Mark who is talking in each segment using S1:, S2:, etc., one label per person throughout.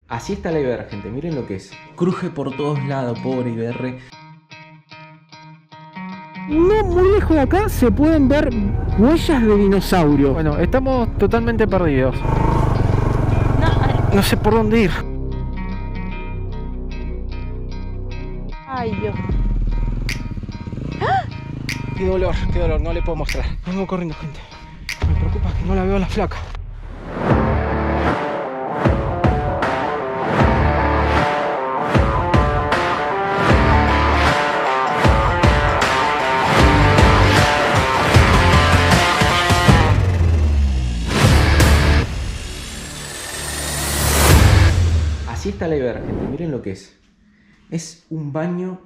S1: Así está la IBR, gente, miren lo que es. Cruje por todos lados, pobre IBR.
S2: No muy lejos de acá se pueden ver huellas de dinosaurio. Bueno, estamos totalmente perdidos. No sé por dónde ir.
S3: Ay, Dios.
S2: Qué dolor, no le puedo mostrar. Vamos corriendo, gente. Me preocupa que no la veo a la flaca.
S1: Así está la IBR, gente, miren lo que es. Es un baño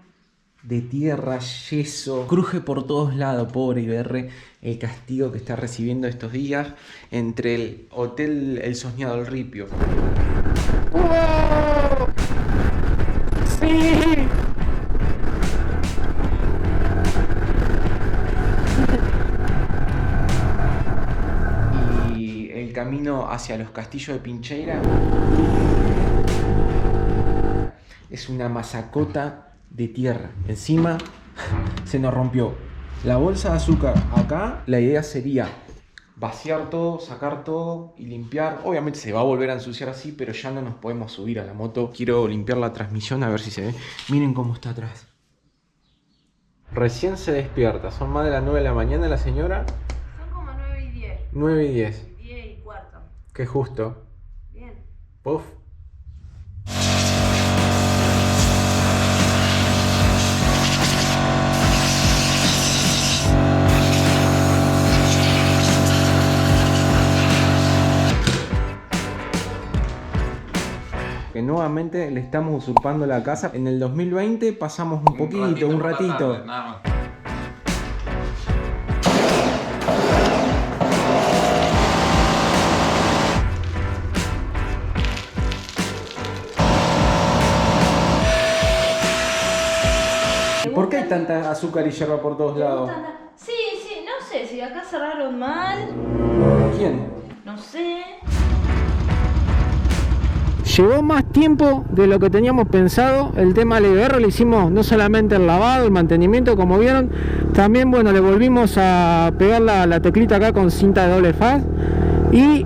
S1: de tierra, yeso, cruje por todos lados, pobre IBR, el castigo que está recibiendo estos días entre el hotel El Soñado El Ripio.
S2: ¡Wow! ¡Sí!
S1: Y el camino hacia los castillos de Pincheira es una masacota de tierra. Encima se nos rompió la bolsa de azúcar acá. La idea sería vaciar todo, sacar todo y limpiar. Obviamente se va a volver a ensuciar así, pero ya no nos podemos subir a la moto. Quiero limpiar la transmisión a ver si se ve. Miren cómo está atrás. Recién se despierta. Son más de las 9 de la mañana la señora.
S3: Son como 9 y 10.
S1: 9 y 10.
S3: 10 y cuarto.
S1: Qué justo.
S3: Bien.
S1: Puf. Que nuevamente le estamos usurpando la casa. En el 2020 pasamos un poquito, un ratito.
S4: Tarde, nada más.
S1: ¿Por qué hay tanta azúcar y hierba por todos lados?
S3: Sí, no sé si acá cerraron mal.
S1: ¿Quién?
S3: No sé.
S2: Llevó más tiempo de lo que teníamos pensado. El tema del IBR le hicimos no solamente el lavado, el mantenimiento, como vieron. También, bueno, le volvimos a pegar la teclita acá con cinta de doble faz. Y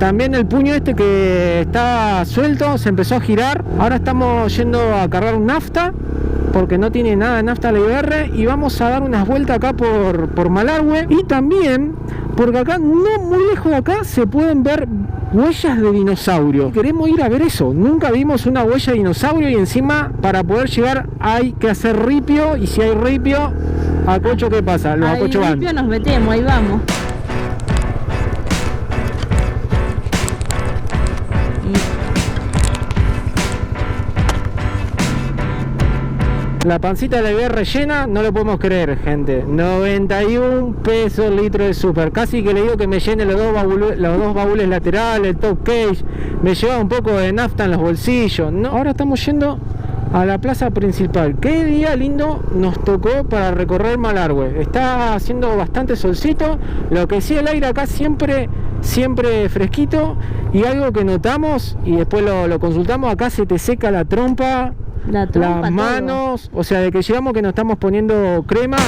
S2: también el puño este que está suelto se empezó a girar. Ahora estamos yendo a cargar un nafta, porque no tiene nada de nafta la IBR. Y vamos a dar unas vueltas acá por Malargüe. Y también, porque acá, no muy lejos de acá, se pueden ver huellas de dinosaurio. Queremos ir a ver eso. Nunca vimos una huella de dinosaurio y encima para poder llegar hay que hacer ripio. Y si hay ripio, ¿a Cocho qué pasa? Los acocho van.
S3: Ripio nos metemos, ahí vamos.
S2: La pancita de la IBR llena, no lo podemos creer, gente. 91 pesos el litro de super. Casi que le digo que me llene los dos baúles laterales, el top case. Me lleva un poco de nafta en los bolsillos. No, ahora estamos yendo a la plaza principal. Qué día lindo nos tocó para recorrer Malargüe. Está haciendo bastante solcito. Lo que sí, el aire acá siempre fresquito. Y algo que notamos, y después lo consultamos, acá se te seca la trompa. Las manos, o sea, de que llegamos que nos estamos poniendo crema.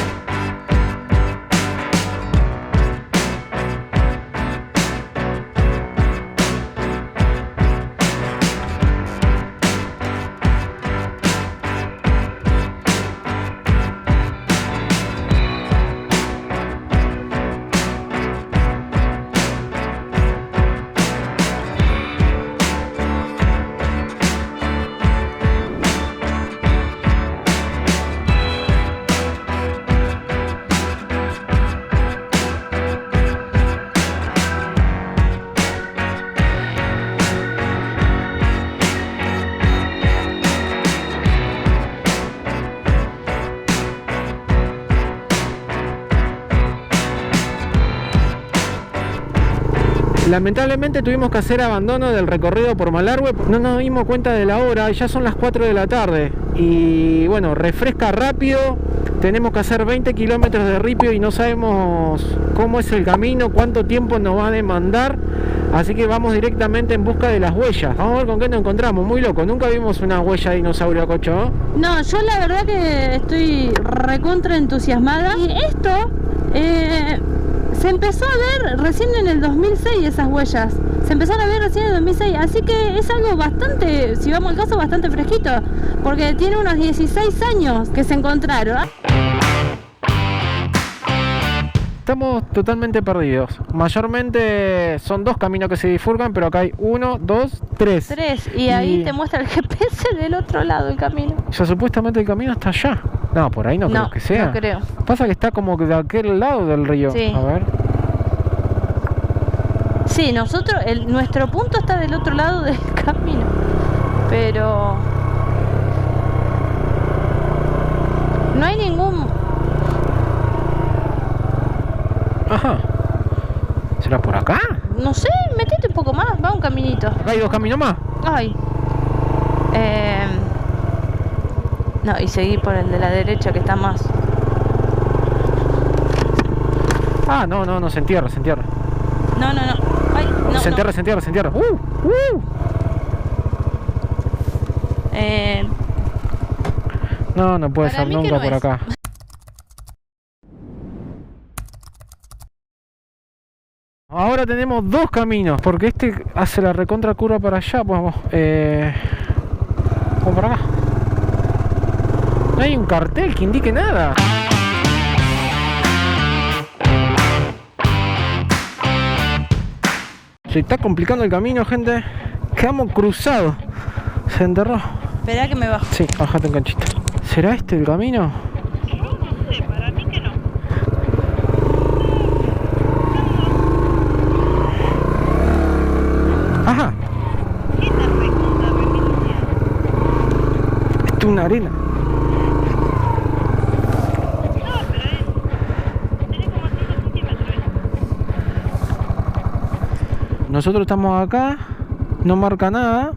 S2: Lamentablemente tuvimos que hacer abandono del recorrido por Malargüe. No nos dimos cuenta de la hora, ya son las 4 de la tarde. Y bueno, refresca rápido. Tenemos que hacer 20 kilómetros de ripio y no sabemos cómo es el camino, cuánto tiempo nos va a demandar. Así que vamos directamente en busca de las huellas. Vamos a ver con qué nos encontramos. Muy loco, nunca vimos una huella de dinosaurio, Cocho, ¿no?
S3: No, yo la verdad que estoy recontra entusiasmada. Y esto se empezó a ver recién en el 2006, esas huellas. Se empezaron a ver recién en el 2006. Así que es algo bastante, si vamos al caso, bastante fresquito. Porque tiene unos 16 años que se encontraron.
S2: Estamos totalmente perdidos. Mayormente son 2 caminos que se bifurcan, pero acá hay 1, 2, 3.
S3: 3, y ahí te muestra el GPS del otro lado del camino.
S2: Ya supuestamente el camino está allá. No, por ahí no creo que sea.
S3: No creo.
S2: Pasa que está como que de aquel lado del río.
S3: Sí.
S2: A ver.
S3: Sí, nuestro punto está del otro lado del camino. Pero no hay ningún...
S2: Ajá. ¿Será por acá?
S3: No sé, metete un poco más, va un caminito.
S2: ¿Hay 2 caminos más?
S3: Ay. No, y seguí por el de la derecha que está más.
S2: Ah, no, se entierra.
S3: No. Ay, no.
S2: Se entierra. No puede
S3: Para
S2: ser
S3: mí que
S2: nunca
S3: no
S2: por
S3: es.
S2: acá. Ahora tenemos 2 caminos, porque este hace la recontra curva para allá, pues vamos por acá. No hay un cartel que indique nada. Se está complicando el camino, gente. Quedamos cruzados. Se enterró.
S3: Esperá que me bajo.
S2: Sí, bájate en canchita. ¿Será este el camino?
S3: No sé, para mí que no.
S2: Ajá. Esto es una arena. Nosotros estamos acá, no marca nada,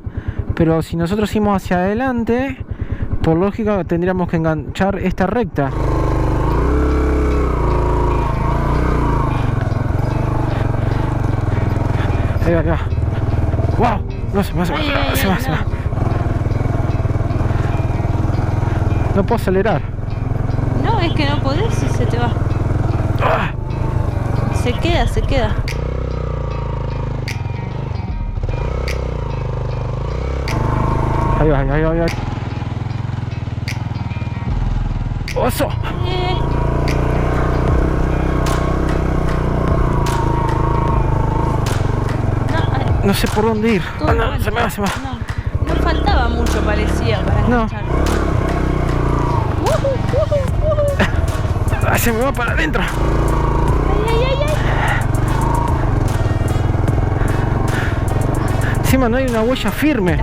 S2: pero si nosotros seguimos hacia adelante, por lógica tendríamos que enganchar esta recta. Ahí va. ¡Wow! No se va. No puedo acelerar.
S3: No, es que no podés si se te va.
S2: ¡Ah!
S3: Se queda.
S2: Ahí va. ¡Oso! No sé por dónde ir. Se me va.
S3: No faltaba mucho, parecía, para enganchar.
S2: Se me va para adentro.
S3: Ay.
S2: Encima no hay una huella firme.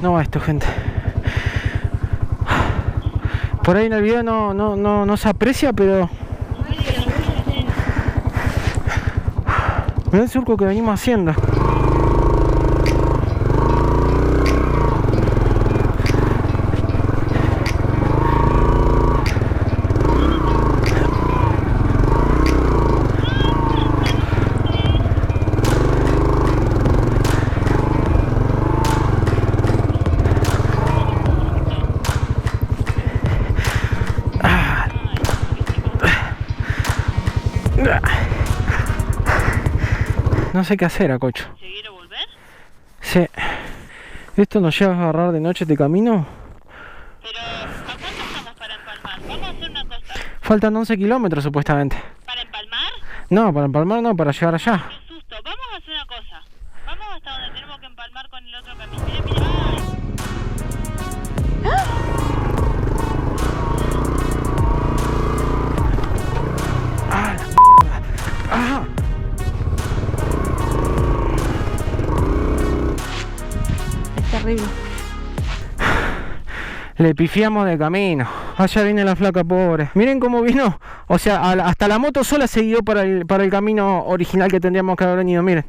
S2: No va esto, gente. Por ahí en el video no se aprecia, pero mirá el surco que venimos haciendo. No sé qué hacer, Cocho.
S3: ¿Seguir o volver?
S2: Sí. ¿Esto nos lleva a agarrar de noche este camino?
S3: Pero, ¿a cuánto estamos para empalmar? Vamos a hacer una cosa.
S2: Faltan 11 kilómetros supuestamente.
S3: ¿Para empalmar?
S2: No, para empalmar no, para llegar allá.
S3: Qué susto. Vamos a hacer una cosa. Vamos hasta donde tenemos que empalmar con el otro camino. Mira.
S2: ¡Ah! ¡Ah!
S3: Es terrible.
S2: Le pifiamos de camino. Allá viene la flaca pobre. Miren cómo vino. O sea, hasta la moto sola se guió para el camino original que tendríamos que haber venido. Miren.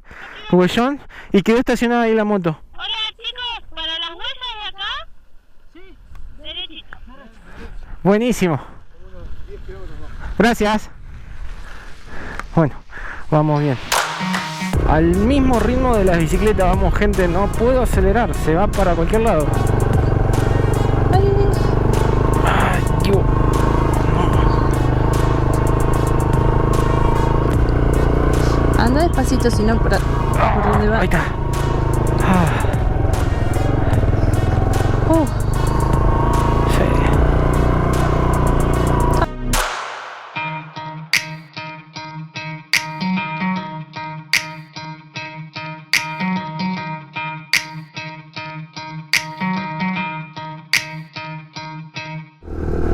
S2: Huellón. Y quedó estacionada ahí la moto.
S3: Hola chicos, ¿para las huellas de acá? Sí. Derechito.
S2: Buenísimo. Gracias. Bueno, vamos bien. Al mismo ritmo de las bicicletas vamos, gente. No puedo acelerar, se va para cualquier lado. Ay, Dios.
S3: Anda despacito, si no, por donde va.
S2: Ahí está.
S3: Oh.
S2: Sí.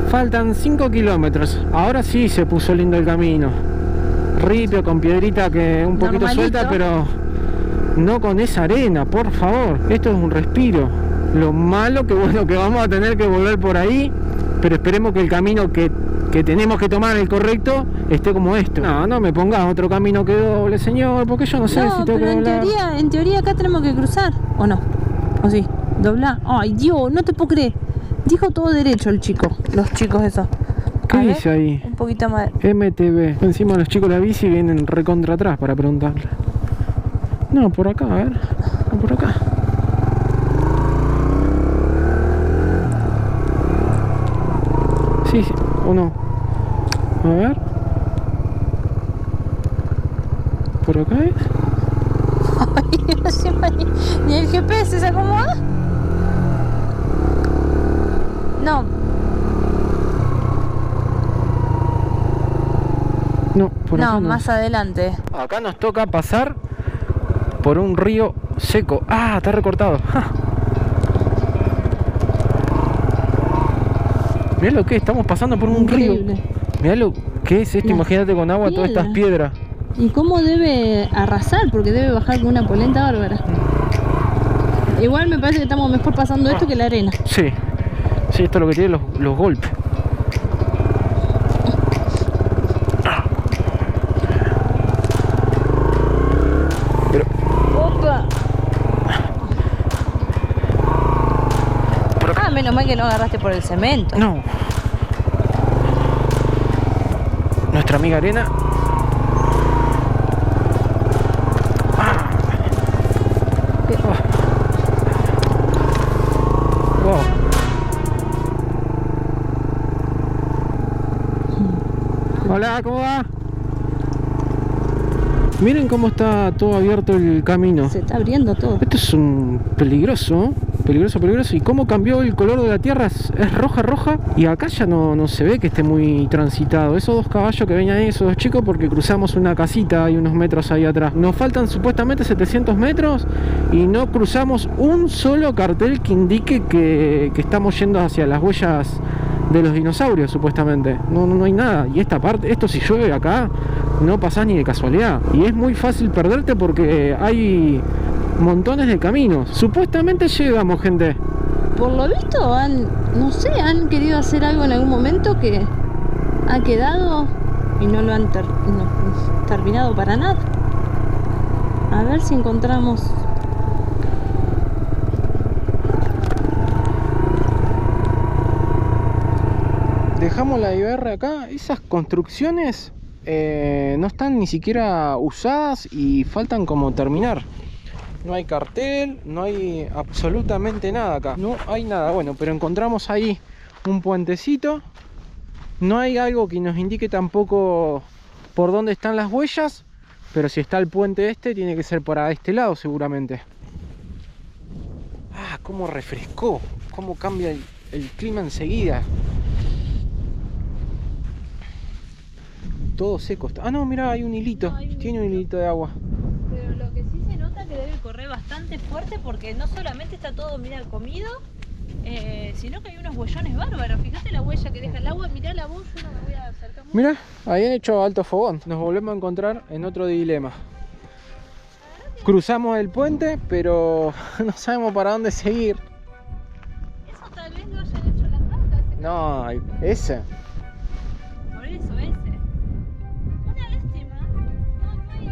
S2: Faltan 5 kilómetros. Ahora sí se puso lindo el camino. Ripio con piedrita que un poquito
S3: Normalito.
S2: suelta, pero no con esa arena, por favor. Esto es un respiro. Lo malo que bueno que vamos a tener que volver por ahí, pero esperemos que el camino que tenemos que tomar, el correcto, esté como esto. No me pongas otro camino que doble, señor, porque yo no sé
S3: No,
S2: si tengo que
S3: pero
S2: doblar.
S3: en teoría acá tenemos que cruzar, ¿o no? ¿O sí? ¿Doblar? Ay, Dios, no te puedo creer. Dijo todo derecho el chico, los chicos esos.
S2: ¿Qué
S3: A ver,
S2: dice ahí?
S3: un poquito más.
S2: MTV. Encima los chicos de la bici vienen recontra atrás para preguntarle. No, por acá, a ver. No, por acá. Sí, o no. A ver. ¿Por acá es?
S3: Ay, no sé, ni el GPS se acomoda. No,
S2: No, por acá
S3: no,
S2: no.
S3: más adelante.
S2: Acá nos toca pasar por un río seco. Ah, está recortado. Ja. Mirá lo que es, estamos pasando por un
S3: Increíble.
S2: río. Mirá lo que es esto,
S3: Las
S2: imagínate con agua todas estas piedras.
S3: ¿Y cómo debe arrasar? Porque debe bajar con una polenta bárbara. Igual me parece que estamos mejor pasando esto que la arena.
S2: Sí, sí, esto es lo que tiene los golpes. Pero,
S3: ¡Opa! Ah, menos mal que no agarraste por el cemento.
S2: no. Nuestra amiga arena. Wow. Hola, ¿cómo va? Miren cómo está todo abierto el camino.
S3: Se está abriendo todo.
S2: Esto es un peligroso, peligroso. Y cómo cambió el color de la tierra, es roja. Y acá ya no se ve que esté muy transitado. Esos dos caballos que ven ahí, esos dos chicos, porque cruzamos una casita y unos metros ahí atrás. Nos faltan supuestamente 700 metros y no cruzamos un solo cartel que indique que estamos yendo hacia las huellas de los dinosaurios, supuestamente. No hay nada. Y esta parte, esto si llueve acá, no pasás ni de casualidad. Y es muy fácil perderte porque hay montones de caminos. Supuestamente llegamos, gente.
S3: Por lo visto no sé, han querido hacer algo en algún momento que ha quedado y no lo han terminado para nada. A ver si encontramos.
S2: Dejamos la IBR acá. Esas construcciones no están ni siquiera usadas y faltan como terminar. No hay cartel, no hay absolutamente nada acá. No hay nada. Bueno, pero encontramos ahí un puentecito. No hay algo que nos indique tampoco por dónde están las huellas. Pero si está el puente este, tiene que ser para este lado seguramente. Ah, cómo refrescó. Cómo cambia el clima enseguida. Todo seco. Ah, no, mira, hay un hilito. Tiene un hilito de agua.
S3: Pero lo que sí se nota que debe correr bastante fuerte porque no solamente está todo, mira, comido, sino que hay unos huellones bárbaros. Fíjate la huella que deja el agua, mirá la voz, yo no me voy a acercar mucho.
S2: Mira, ahí han hecho alto fogón. Nos volvemos a encontrar en otro dilema. Cruzamos el puente, pero no sabemos para dónde seguir.
S3: Eso tal vez lo hayan hecho las vacas.
S2: No, ese.
S3: Por eso, ese. Una lástima. No hay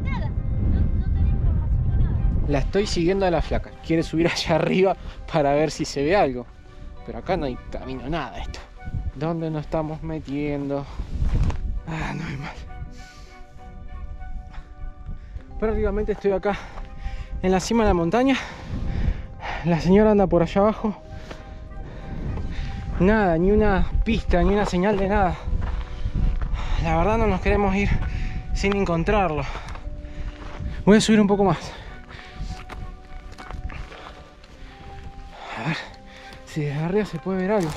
S3: nada. No tenía información de nada.
S2: La estoy siguiendo a la flaca. Quiere subir allá arriba para ver si se ve algo. Pero acá no hay camino, nada esto. ¿Dónde nos estamos metiendo? Ah, no hay mal. Prácticamente estoy acá en la cima de la montaña. La señora anda por allá abajo. Nada, ni una pista, ni una señal de nada. La verdad no nos queremos ir sin encontrarlo. Voy a subir un poco más. A ver si desde arriba se puede ver algo.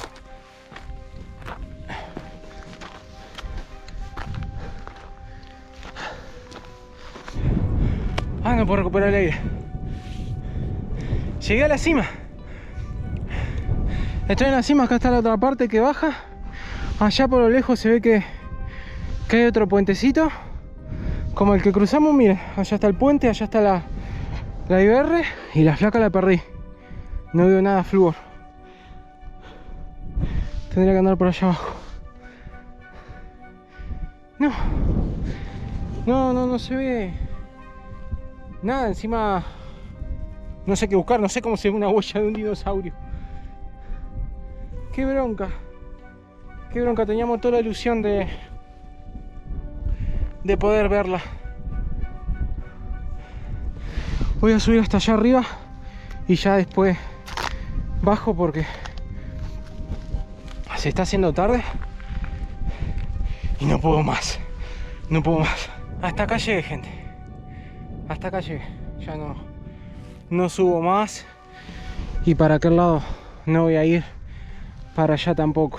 S2: Ah, no puedo recuperar el aire. Llegué a la cima. Estoy en la cima, acá está la otra parte que baja. Allá por lo lejos se ve que hay otro puentecito, como el que cruzamos. Miren, allá está el puente, allá está la IBR. Y la flaca la perdí. No veo nada flúor. Tendría que andar por allá abajo. No se ve nada. Encima no sé qué buscar, no sé cómo se ve una huella de un dinosaurio. Qué bronca. Qué bronca, teníamos toda la ilusión de poder verla. Voy a subir hasta allá arriba y ya después bajo porque se está haciendo tarde y no puedo más. No puedo más. Hasta acá llegué, gente. Hasta acá llegué. Ya no subo más. Y para aquel lado no voy a ir. Para allá tampoco.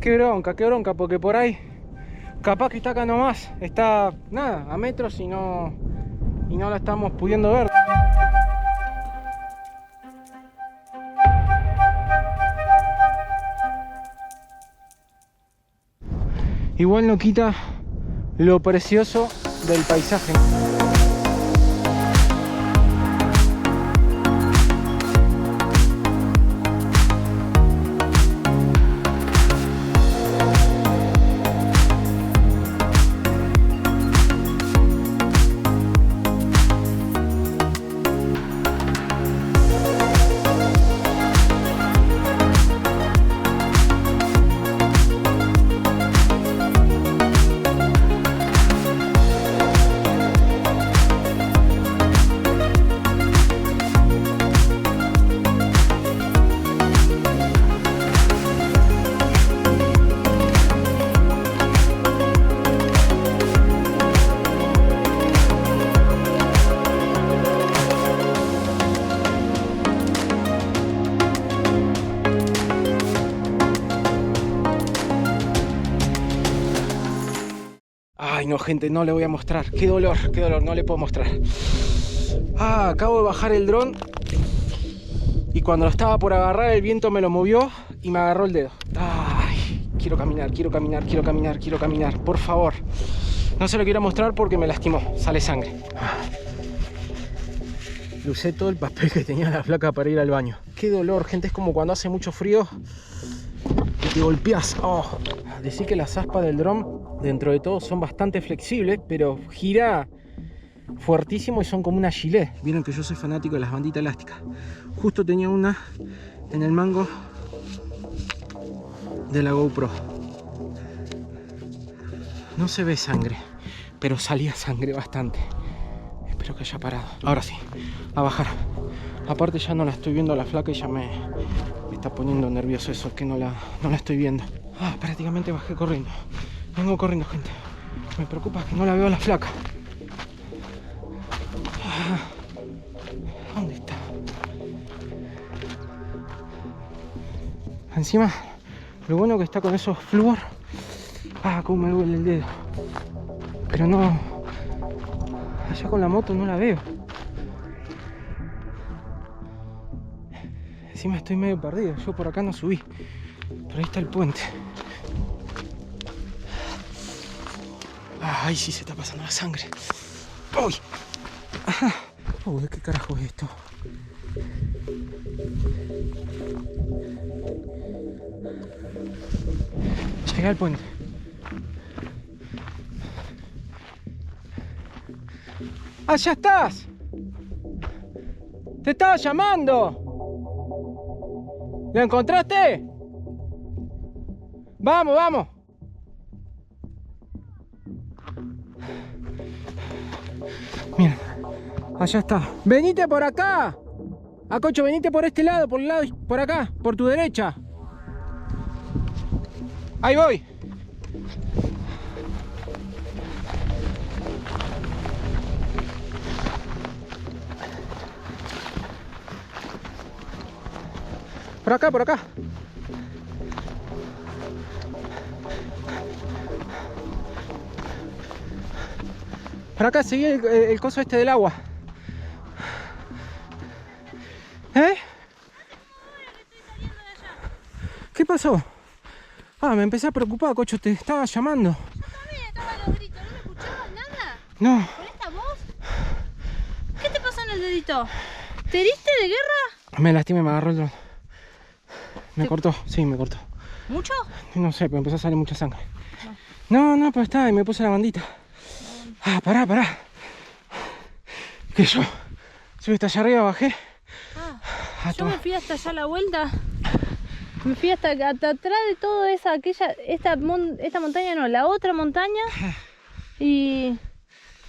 S2: Qué bronca, porque por ahí capaz que está acá nomás, está nada, a metros y no la estamos pudiendo ver. Igual no quita lo precioso del paisaje. Ay no, gente, no le voy a mostrar. Qué dolor, no le puedo mostrar. Acabo de bajar el dron y cuando lo estaba por agarrar el viento me lo movió y me agarró el dedo. Ay, quiero caminar, por favor. No se lo quiero mostrar porque me lastimó, sale sangre. Le usé todo el papel que tenía la flaca para ir al baño. Qué dolor, gente, es como cuando hace mucho frío y te golpeas. Decir que las aspas del dron dentro de todo son bastante flexibles, pero gira fuertísimo y son como una gilet. Vieron que yo soy fanático de las banditas elásticas. Justo tenía una en el mango de la GoPro. No se ve sangre, pero salía sangre bastante. Espero que haya parado. Ahora sí, a bajar. Aparte ya no la estoy viendo a la flaca y ya me está poniendo nervioso eso, que no la estoy viendo. Prácticamente bajé corriendo. Vengo corriendo, gente. Me preocupa que no la veo a la flaca. ¿Dónde está? Encima, lo bueno que está con esos flúor. Cómo me duele el dedo. Pero no. Allá con la moto no la veo. Encima estoy medio perdido. Yo por acá no subí. Pero ahí está el puente. Ahí sí se está pasando la sangre. ¡Uy! Uy, ¿qué carajo es esto? Llegué al puente. ¡Allá estás! ¡Te estaba llamando! ¿Lo encontraste? ¡Vamos, vamos! Miren, allá está. Venite por acá. Acocho, venite por este lado, por el lado, por acá, por tu derecha. Ahí voy. Por acá, por acá. Por acá, seguí el coso este del agua. ¿Eh? ¿Qué pasó? Ah, me empecé a preocupar, Cocho, te estaba llamando.
S3: Yo también estaba a los gritos, ¿no me escuchabas nada?
S2: No.
S3: ¿Con esta voz? ¿Qué te pasó en el dedito? ¿Te heriste de guerra?
S2: Me lastimé, me agarró el dron. Me cortó, sí, me cortó.
S3: ¿Mucho?
S2: No sé, pero empezó a salir mucha sangre. No, pues está, y me puse la bandita. Ah, pará. Que yo subí hasta allá arriba, bajé.
S3: Yo me fui hasta allá a la vuelta. Me fui hasta atrás de todo esta montaña, no, la otra montaña. Y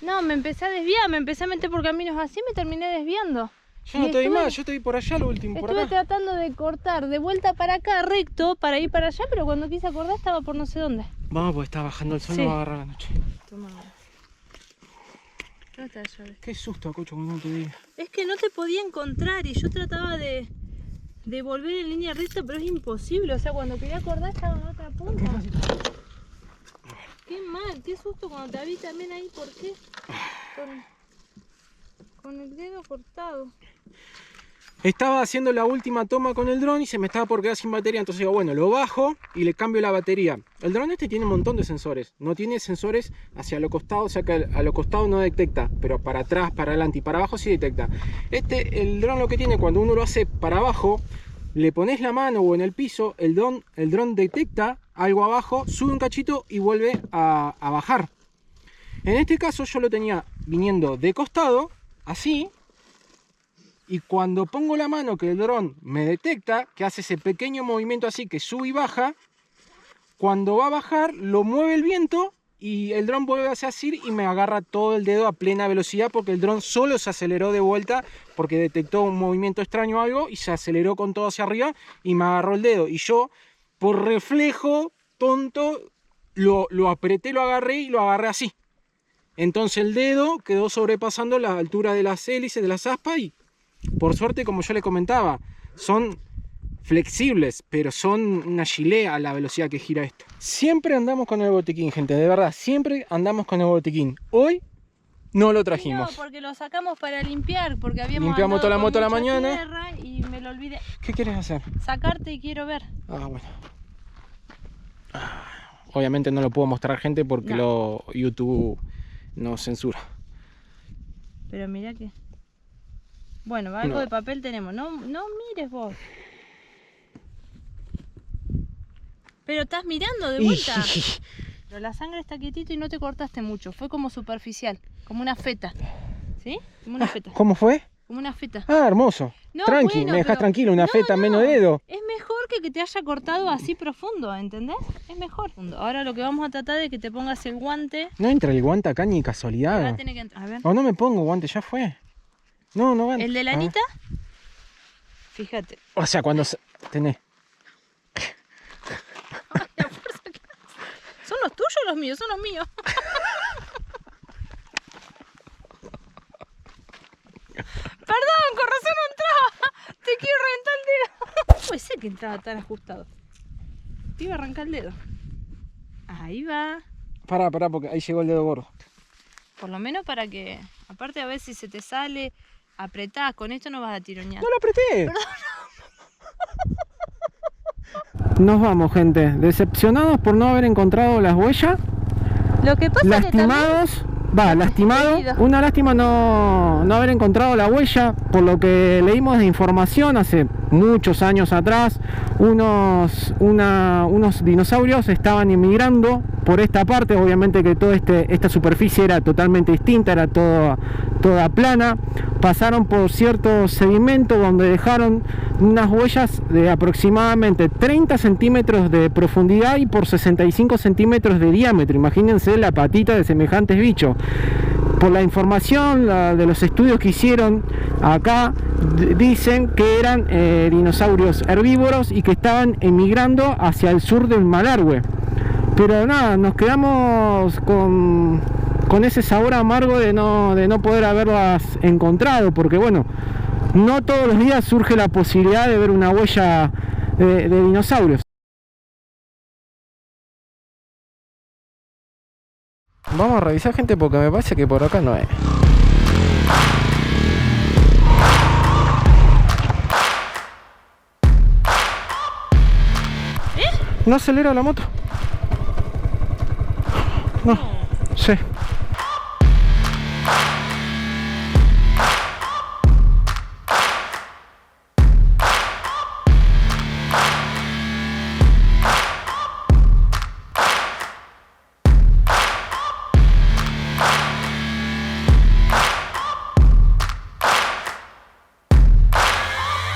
S3: no, me empecé a desviar, me empecé a meter por caminos así, me terminé desviando.
S2: Yo no te vi más, yo te vi por allá lo último, por acá.
S3: Estuve tratando de cortar de vuelta para acá, recto, para ir para allá, pero cuando quise acordar estaba por no sé dónde.
S2: Vamos, porque está bajando el sol,
S3: Sí.
S2: no va a agarrar la noche.
S3: Toma. ¿Dónde está la llave?
S2: Qué susto, Cocho, cuando no te vi.
S3: Es que no te podía encontrar y yo trataba de volver en línea recta, pero es imposible. O sea, cuando quería acordar estaba en otra punta. Qué mal, qué susto cuando te vi también ahí. ¿Por qué? Con el dedo cortado.
S2: Estaba haciendo la última toma con el dron y se me estaba por quedar sin batería, entonces digo, bueno, lo bajo y le cambio la batería. El dron este tiene un montón de sensores, no tiene sensores hacia lo costado, o sea que a lo costado no detecta, pero para atrás, para adelante y para abajo sí detecta. El dron lo que tiene, cuando uno lo hace para abajo, le pones la mano o en el piso, el dron detecta algo abajo, sube un cachito y vuelve a bajar. En este caso yo lo tenía viniendo de costado, así. Y cuando pongo la mano que el dron me detecta, que hace ese pequeño movimiento así que sube y baja, cuando va a bajar lo mueve el viento y el dron vuelve a hacer así y me agarra todo el dedo a plena velocidad porque el dron solo se aceleró de vuelta porque detectó un movimiento extraño o algo y se aceleró con todo hacia arriba y me agarró el dedo. Y yo, por reflejo tonto, lo apreté, lo agarré y lo agarré así. Entonces el dedo quedó sobrepasando la altura de las hélices, de las aspas y por suerte, como yo le comentaba, son flexibles, pero son una gilea a la velocidad que gira esto. Siempre andamos con el botiquín, gente, de verdad, siempre andamos con el botiquín. Hoy no lo trajimos.
S3: No, porque lo sacamos para limpiar, porque habíamos
S2: Limpiamos
S3: andado
S2: toda la
S3: con
S2: moto a la
S3: mucha
S2: mañana.
S3: tierra y me lo olvidé.
S2: ¿Qué quieres hacer?
S3: Sacarte y quiero ver.
S2: Ah, bueno. Obviamente no lo puedo mostrar, gente, porque YouTube nos censura.
S3: Pero mira que... Bueno, algo de papel tenemos. No mires vos. Pero estás mirando de vuelta. Pero la sangre está quietito y no te cortaste mucho. Fue como superficial, como una feta. ¿Sí? Como una feta.
S2: ¿Cómo fue?
S3: Como una feta.
S2: Ah, hermoso.
S3: No,
S2: tranqui,
S3: bueno,
S2: me dejas
S3: pero...
S2: tranquilo, una feta menos dedo.
S3: Es mejor que te haya cortado así profundo, ¿entendés? Es mejor. Ahora lo que vamos a tratar es que te pongas el guante.
S2: No entra el guante acá ni casualidad.
S3: Ahora tiene que entrar. A ver.
S2: O no me pongo guante, ya fue. No va.
S3: ¿El de la Anita? Fíjate.
S2: O sea, cuando tenés.
S3: Ay, la fuerza que hace. ¿Son los tuyos o los míos? Son los míos. Perdón, con razón no entraba. Te quiero reventar el dedo. No puede ser que entraba tan ajustado. Te iba a arrancar el dedo. Ahí va.
S2: Pará, porque ahí llegó el dedo gordo.
S3: Por lo menos para que, aparte a ver si se te sale, apretás. Con esto no vas a tironear.
S2: No lo apreté.
S4: Nos vamos, gente. Decepcionados por no haber encontrado las huellas.
S3: Lo que pasa
S4: Lastimados. Lastimado.
S3: Herido.
S4: Una lástima no haber encontrado la huella. Por lo que leímos de información hace muchos años atrás, unos dinosaurios estaban emigrando por esta parte. Obviamente que toda esta superficie era totalmente distinta, era toda plana. Pasaron por cierto sedimento donde dejaron unas huellas de aproximadamente 30 centímetros de profundidad y por 65 centímetros de diámetro. Imagínense la patita de semejantes bichos.
S2: por la información de los estudios que hicieron acá, dicen que eran dinosaurios herbívoros y que estaban emigrando hacia el sur del Malargüe. Pero nada, nos quedamos con ese sabor amargo de no poder haberlas encontrado, porque bueno, no todos los días surge la posibilidad de ver una huella de dinosaurios. Vamos a revisar, gente, porque me parece que por acá no es. ¿No acelera la moto? No, sí.